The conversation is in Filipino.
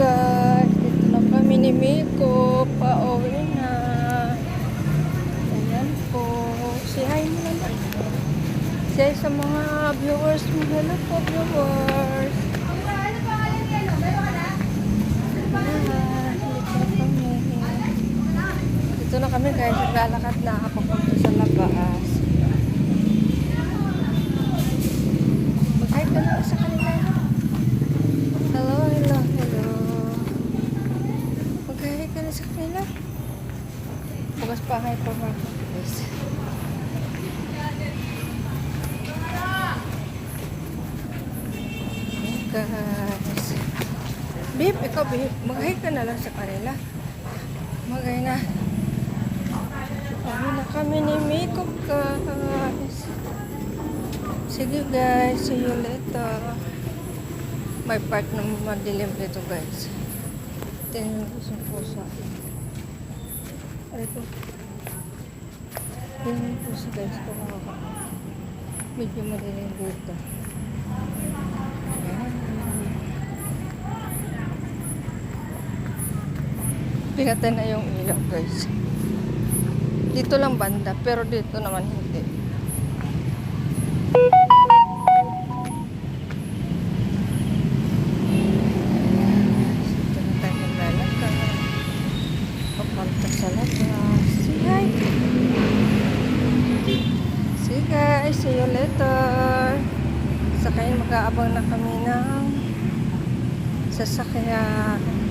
guys, dito na kami ni Miko, pauwi na. Ayan po, say hi mo naman. Say hi sa mga viewers mo. Hello po viewers. Dito na kami guys, naglalakad na papunta sa labas. Mag-hi ka na sa kanila. Hello, hello, hello. Mag-hi ka na sa kanila. Bukas pa, hi pa mga guys. Guys. Babe, ikaw babe, mag-hi ka na lang sa kanila. Mag-hi na. Pauwi na kami ni Miko guys. Sige guys, see you later. May part na madilim dito guys. Tingnan ko sa pusa. Ay po. Tingnan ko sa guys ko ako. Medyo madilim dito. Pinatay na yung ilaw guys. Dito lang banda, pero dito naman hindi. Dito na tayo maglalakad. Papunta sa labas. Say hi! See guys, see you later. Sakayin mag-aabang na kami ng sasakyan.